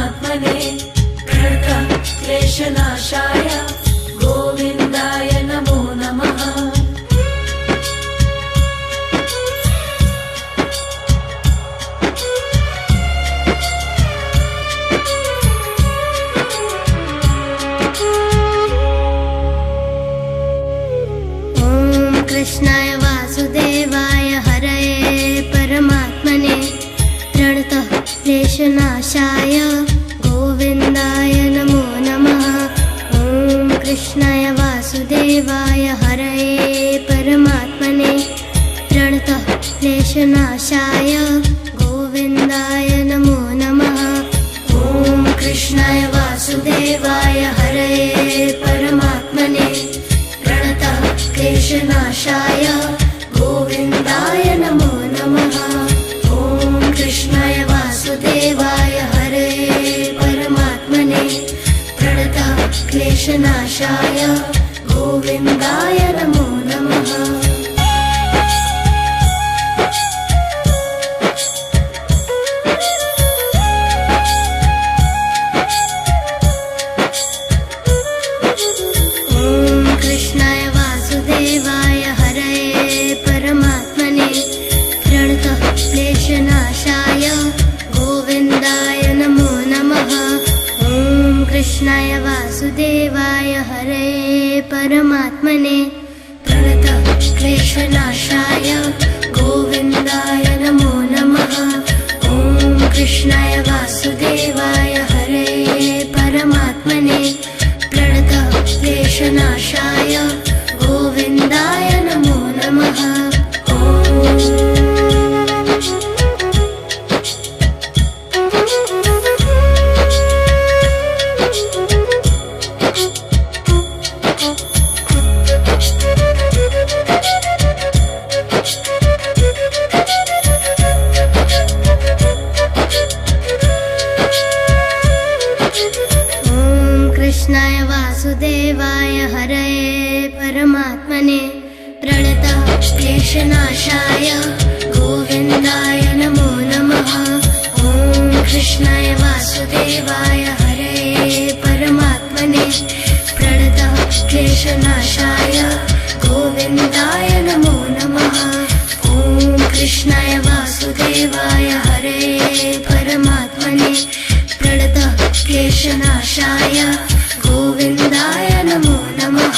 परमात्मने प्रणतः क्लेशनाशाय गोविन्दाय नमो नमः। कृष्णाय वासुदेवाय हरये परमात्मने प्रणतः क्लेशनाशाय गोविन्दाय नमो नमः। ॐ कृष्णाय वासुदेवाय हरये परमात्मने प्रणतः क्लेशनाशाय गोविन्दाय नमो नमः। ॐ कृष्णाय वासुदेवाय हरये परमात्मने प्रणतः क्लेशनाशाय गोविन्दाय नमो नमः। ॐ कृष्णाय वासुदेवाय हरये परमात्मने प्रणतः क्लेशनाशाय गोविन्दाय नमो नमः। वासुदेवाय हरये परमात्मने प्रणतः क्लेशनाशाय गोविन्दाय नमो नमः। ॐ कृष्णाय वासुदेवाय हरये परमात्मने प्रणतः क्लेशनाशाय गोविन्दाय नमो नमः। ॐ कृष्णाय वासुदेवाय हरये परमात्मने प्रणतः क्लेशनाशाय गोविन्दाय नमो नमः। कृष्णाय वासुदेवाय हरये परमात्मने प्रणतः क्लेशनाशाय गोविन्दाय नमो नमः। ॐ कृष्णाय वासुदेवाय हरये परमात्मने प्रणतः क्लेशनाशाय गोविन्दाय नमो नमः। ॐ कृष्णाय वासुदेवाय हरये परमात्मने प्रणतः क्लेशनाशाय गोविन्दाय नमो नमः।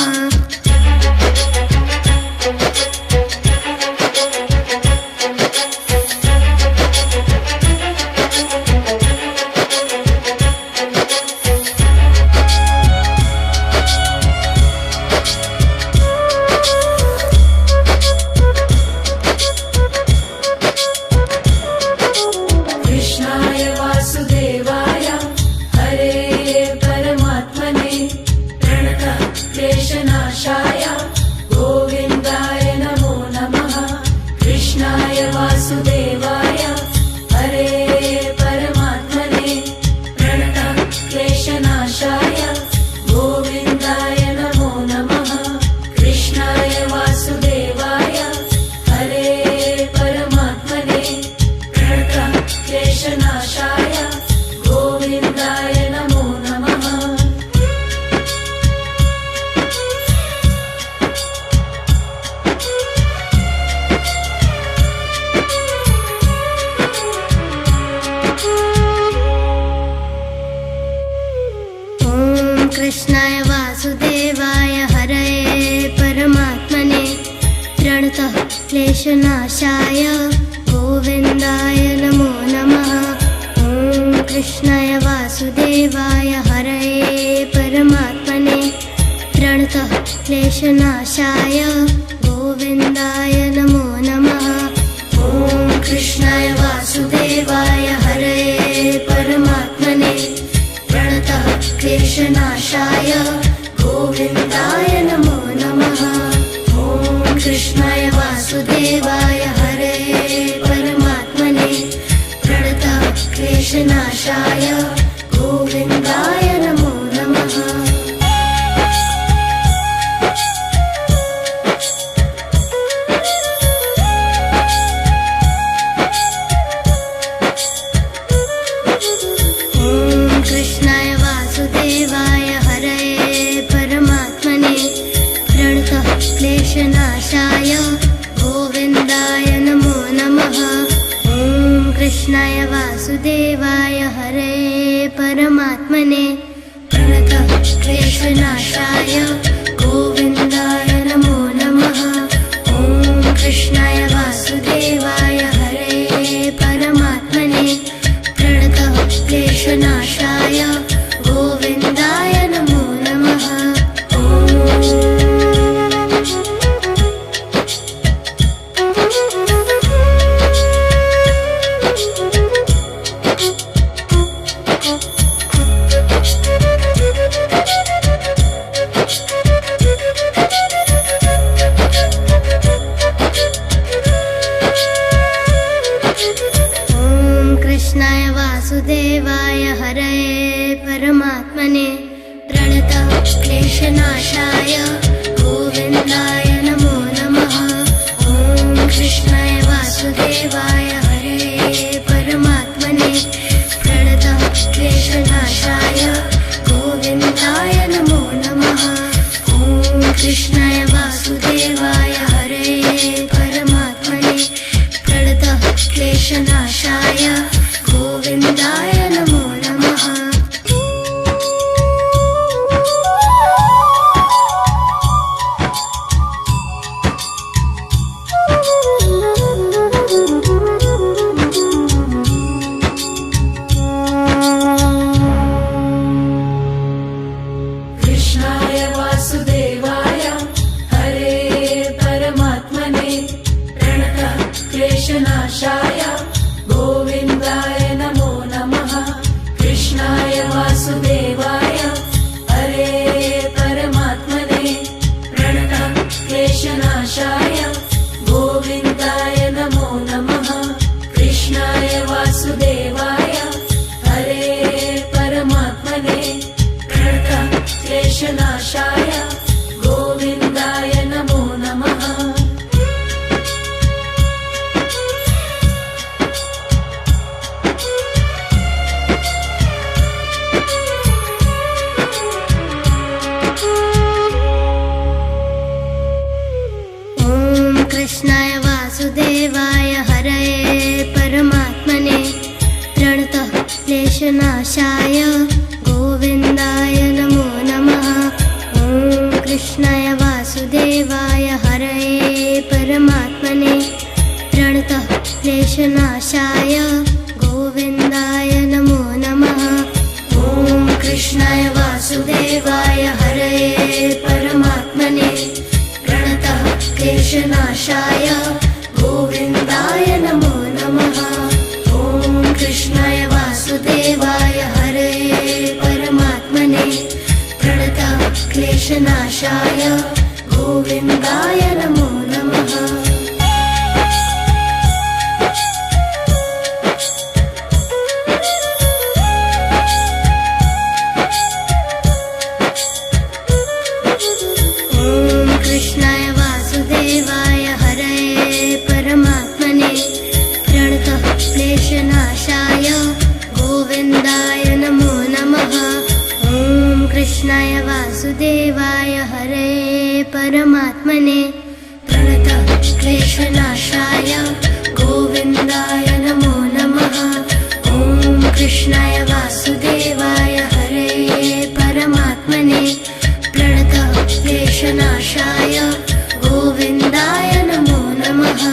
कृष्णाय वासुदेवाय हरये परमात्मने प्रणतः क्लेशनाशाय गोविन्दाय नमो नमः। कृष्णाय वासुदेवाय हरये परमात्मने प्रणतः क्लेशनाशाय गोविन्दाय नमो नमः। कृष्णाय वासुदेवाय हरये परमात्मने प्रणतः क्लेशनाशाय गोविन्दाय नमो नमः। ॐ कृष्णाय वासुदेवाय हरये परमात्मने प्रणतः क्लेशनाशाय गोविन्दाय नमो नमः। ॐ कृष्णाय वासुदेवाय हरये परमात्मने प्रणतः क्लेशनाशाय गोविन्दाय नमो नमः। ॐ कृष्णाय वासुदेवाय हरये परमात्मने प्रणतः क्लेशनाशाय गोविन्दाय नमो नमः। ॐ कृष्णाय वासुदेवाय हरये परमात्मने प्रणतः क्लेशनाशाय गोविन्दाय नमो नमः। परमात्मने प्रणतः क्लेशनाशाय गोविन्दाय नमो नमः। ॐ कृष्णाय वासुदेवाय हरे परमात्मने प्रणतः क्लेशनाशाय गोविन्दाय नमो नमः। कृष्णाय वासुदेवाय हरे परमात्मने प्रणतः क्लेशनाशाय गोविन्दाय नमो नमः। ॐ कृष्णाय वासुदेवाय हरे परमात्मने प्रणतः क्लेशनाशाय गोविन्दाय नमो नमः। ॐ कृष्णाय वासुदेवाय हरे परमात्मने प्रणतः क्लेशनाशाय गोविन्दाय नमो नमः। कृष्णाय वासुदेवाय हरे परमात्मने प्रणतः क्लेशनाशाय गोविन्दाय नमो नमः। कृष्णाय वासुदेवाय हरे परमात्मने प्रणतः क्लेशनाशाय गोविन्दाय नमो नमः। कृष्णाय वासुदेवाय हरे परमात्मने प्रणतः क्लेशनाशाय गोविन्दाय नमो नमः। कृष्णाय वासुदेवाय हरे परमात्मने प्रणतः क्लेशनाशाय गोविन्दाय नमो नमः। ॐ कृष्णाय वासुदेवाय हरे परमात्मने प्रणतः क्लेशनाशाय गोविन्दाय नमो नमः। ॐ कृष्णाय वासुदेवाय हरे परमात्मने प्रणतः क्लेशनाशाय गोविन्दाय नमो नमः। ॐ कृष्णाय वासुदेवाय हरे परमात्मने प्रणतः क्लेशनाशाय गोविन्दाय नमो नमः। कृष्णाय वासुदेवाय हरे परमात्मने प्रणतः क्लेशनाशाय गोविन्दाय नमो नमः। ॐ कृष्णाय वासुदेवाय हरे परमात्मने प्रणतः क्लेशनाशाय गोविन्दाय नमो नमः। ॐ कृष्णाय वासुदेवाय हरे परमात्मने प्रणतः क्लेशनाशाय गोविन्दाय नमो नमः।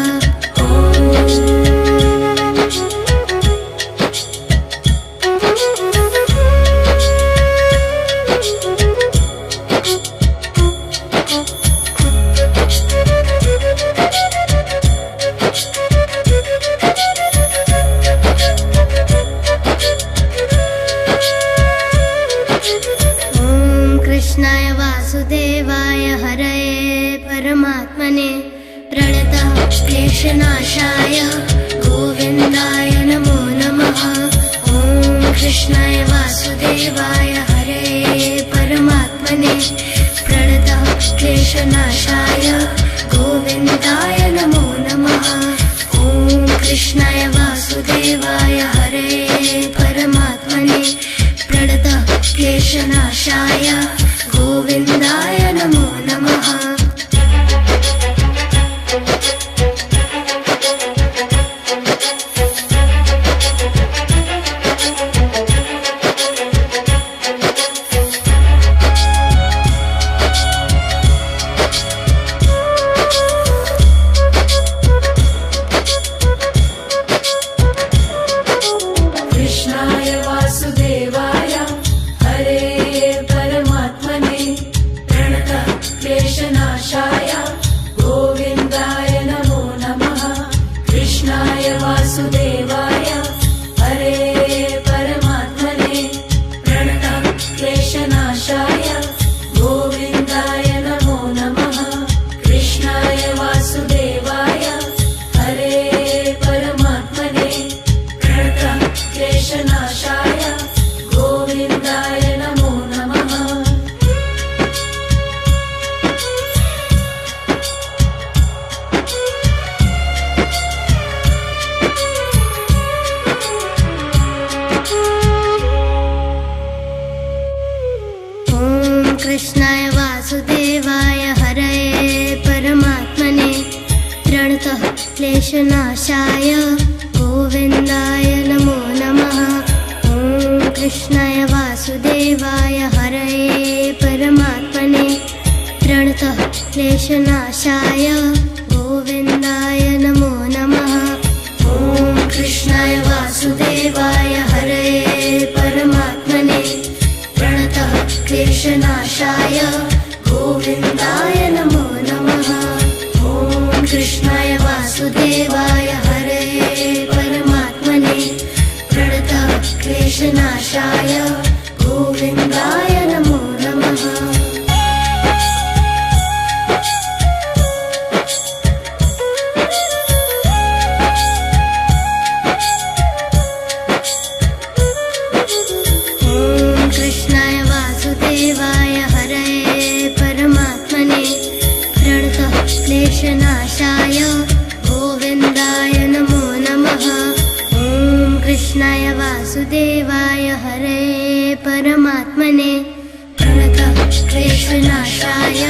कृष्णाय वासुदेवाय हरे परमात्मने प्रणतः क्लेशनाशाय गोविन्दाय नमो नमः। ॐ कृष्णाय वासुदेवाय हरे परमात्मने प्रणतः क्लेशनाशाय गोविन्दाय नमो नमः। ॐ कृष्णाय वासुदेवाय हरे परमात्मने प्रणतः क्लेशनाशाय गोविन्दाय नमो नमः। कृष्णाय वासुदेवाय हरये परमात्मने प्रणतः क्लेशनाशाय गोविन्दाय नमो नमः। ॐ कृष्णाय वासुदेवाय हरये परमात्मने प्रणतः क्लेशनाशाय गोविन्दाय नमो नमः। ॐ कृष्णाय वासुदेवाय हरये परमात्मने प्रणतः क्लेशनाशाय गोविन्दाय नमो नमः। ॐ कृष्णाय वासुदेवाय हरये परमात्मने प्रणतः क्लेशनाशाय गोविन्दाय नमो नमः। कृष्णाय वासुदेवाय हरये परमात्मने प्रणतः क्लेशनाशाय गोविन्दाय नमो नमः। ॐ कृष्णाय वासुदेवाय हरये परमात्मने प्रणतः क्लेशनाशाय